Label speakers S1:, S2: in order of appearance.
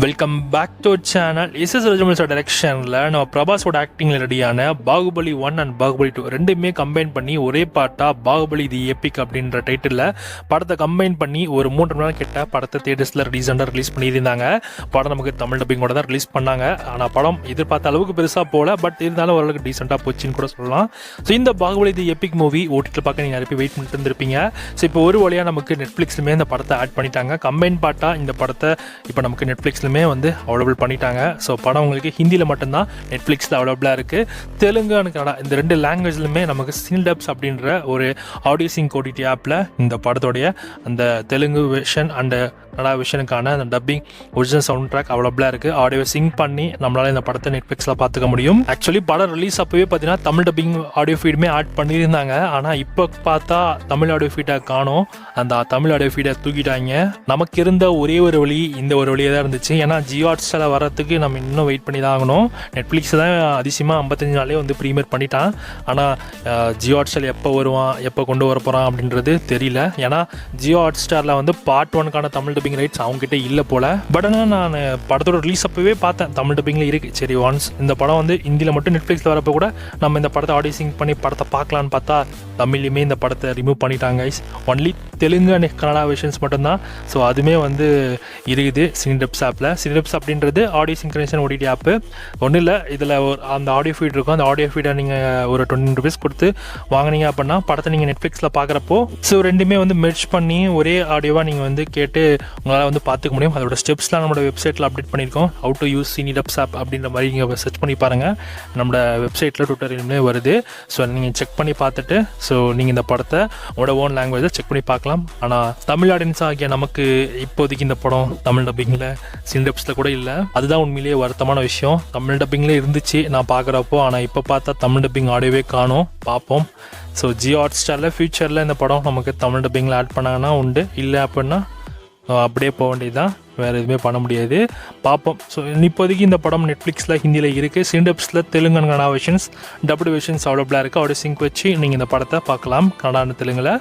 S1: Welcome back to channel. SS Rajamouli டைரக்ஷனில் நம்ம பிரபாஸோட ஆக்டிங்கில் ரெடியான பாகுபலி 1 அண்ட் பாகுபலி 2 ரெண்டுமே கம்பைன் பண்ணி ஒரே பாட்டாக பாகுபலி தி எபிக் அப்படின்ற டைட்டிலில் படத்தை கம்பைன் பண்ணி ஒரு 3 மணி நேரம் கிட்ட படத்தை தியேட்டர்ஸில் ரீசெண்டாக ரிலீஸ் பண்ணியிருந்தாங்க. படம் நமக்கு தமிழ் டப்பிங்கோட தான் ரிலீஸ் பண்ணாங்க. ஆனால் படம் எதிர்பார்த்த அளவுக்கு பெருசாக போகல, பட் இருந்தாலும் ஓரளவுக்கு டீசெண்டாக போச்சுன்னு கூட சொல்லலாம். ஸோ இந்த பாகுபலி தி எபிக் மூவி ஓடிடியில் பார்க்க நீங்கள் நிறைய பேர் வெயிட் பண்ணிட்டு இருந்திருப்பீங்க. ஸோ இப்போ ஒரு வழியாக நமக்கு நெட்ஃப்ளிக்ஸ்லுமே இந்த படத்தை ஆட் பண்ணிட்டாங்க. கம்பைன் பாட்டாக இந்த படத்தை இப்போ நமக்கு நெட்ஃப்ளிக்ஸ்லுமே வந்து அவைலபிள் பண்ணிட்டாங்க. ஸோ படம் உங்களுக்கு ஹிந்தியில் மட்டும்தான் நெட்ஃப்ளிக்ஸில் அவைலபிளாக இருக்குது. தெலுங்கு அண்ட் கன்னடா இந்த 2 லாங்குவேஜ்லுமே நமக்கு சினிடப்ஸ் அப்படின்ற ஒரு ஆடியோ சிங்க் ஓடிடி ஆப்பில் இந்த படத்தோடைய அந்த தெலுங்கு வெர்ஷன் அண்டு கன்னடா விஷனுக்கான அந்த டப்பிங் ஒரிஜினல் சவுண்ட் ட்ராக் அவைலபிளாக இருக்குது. ஆடியோ சிங்க் பண்ணி நம்மளால் இந்த படத்தை நெட்ஃப்ளிக்ஸில் பார்த்துக்க முடியும். ஆக்சுவலி படம் ரிலீஸ் அப்போவே பார்த்தீங்கன்னா தமிழ் டப்பிங் ஆடியோ ஃபீடுமே ஆட் பண்ணியிருந்தாங்க. ஆனால் இப்போ பார்த்தா தமிழ் ஆடியோ ஃபீட்டை காணோம். அந்த தமிழ் ஆடியோ ஃபீடை தூக்கிட்டாங்க. நமக்கு இருந்த ஒரே ஒரு வழி இந்த ஒரு வழியாக தான் இருந்துச்சு. ஏன்னா ஜியோ ஹாட்ஸ்டாரில் வரத்துக்கு நம்ம இன்னும் வெயிட் பண்ணி தான் ஆகணும். நெட்ஃப்ளிக்ஸ் தான் அதிசயமாக 55 நாளே வந்து ப்ரீமியர் பண்ணிட்டான். ஆனால் ஜியோ ஹாட்ஸ்டாரில் எப்போ வருவான், எப்போ கொண்டு வர போகிறான் அப்படின்றது தெரியல. ஏன்னா ஜியோ ஹாட்ஸ்டாரில் வந்து பார்ட் 1க்கான தமிழ் டப்பிங் ரைட்ஸ் அவங்ககிட்ட இல்லை போல். பட் ஆனால் நான் படத்தோட ரிலீஸ் அப்போவே பார்த்தேன் தமிழ் டப்பிங்கில் இருக்குது. சரி, ஒன்ஸ் இந்த படம் வந்து இந்தியில் மட்டும் நெட்ஃப்ளிக்ஸில் வரப்போ கூட நம்ம இந்த படத்தை ஆடியோ சிங்க் பண்ணி படத்தை பார்க்கலான்னு பார்த்தா தமிழ்லையுமே இந்த படத்தை ரிமூவ் பண்ணிட்டாங்க. Only Telugu and Kannada visions மட்டும்தான். ஸோ அதுவுமே வந்து இருக்குது சினிடப்ஸ் ஆப்பில். சினிடப்ஸ் அப்படின்றது ஆடியோ சிங்க்ரனைசேஷன் ஓடிடி ஆப்பு. ஒன்றும் இல்லை, இதில் அந்த ஆடியோ ஃபீட் இருக்கும். அந்த ஆடியோ ஃபீடை நீங்கள் ஒரு 20 rupees கொடுத்து வாங்கினீங்க அப்படின்னா படத்தை நீங்கள் நெட்ஃப்ளிக்ஸில் பார்க்குறப்போ ஸோ ரெண்டுமே வந்து மெர்ஜ் பண்ணி ஒரே ஆடியோவாக நீங்கள் வந்து கேட்டு உங்களால் வந்து பார்த்துக்க முடியும். அதோட ஸ்டெப்ஸ்லாம் நம்மளோட வெப்சைட்டில் அப்டேட் பண்ணியிருக்கோம். ஹவு டு யூஸ் சினிடப்ஸ் ஆப் அப்படின்ற மாதிரி நீங்கள் சர்ச் பண்ணி பாருங்கள். நம்மளோட வெப்சைட்டில் ட்விட்டர்லேயுமே வருது. ஸோ நீங்கள் செக் பண்ணி பார்த்துட்டு ஸோ நீங்கள் இந்த படத்தை உங்களோட ஓன் லாங்குவேஜை செக் பண்ணி பார்க்கலாம். ஆனால் தமிழ் ஆடியன்ஸ் ஆகிய நமக்கு இப்போதைக்கு இந்த படம் தமிழ் டப்பிங்கில் சினிடப்ஸில் கூட இல்லை. அதுதான் உண்மையிலேயே வருத்தமான விஷயம். தமிழ் டப்பிங்கில் இருந்துச்சு நான் பார்க்குறப்போ, ஆனால் இப்போ பார்த்தா தமிழ் டப்பிங் ஆடியோவே காணோம். பார்ப்போம். ஸோ ஜியோ ஹாட்ஸ்டாரில் ஃபியூச்சரில் இந்த படம் நமக்கு தமிழ் டப்பிங்கில் ஆட் பண்ணாங்கன்னா உண்டு, இல்லை அப்படின்னா அப்படியே போக வேண்டியதுதான். வேறு எதுவுமே பண்ண முடியாது. பார்ப்போம். ஸோ இப்போதைக்கு இந்த படம் நெட்ஃப்ளிக்ஸில் ஹிந்தியில் இருக்குது. சினிடப்ஸில் Telugu Kannada versions double versions அவைலபிளாக இருக்குது. ஆடியோ சிங்க் வச்சு நீங்கள் இந்த படத்தை பார்க்கலாம் கன்னடா தெலுங்கில்.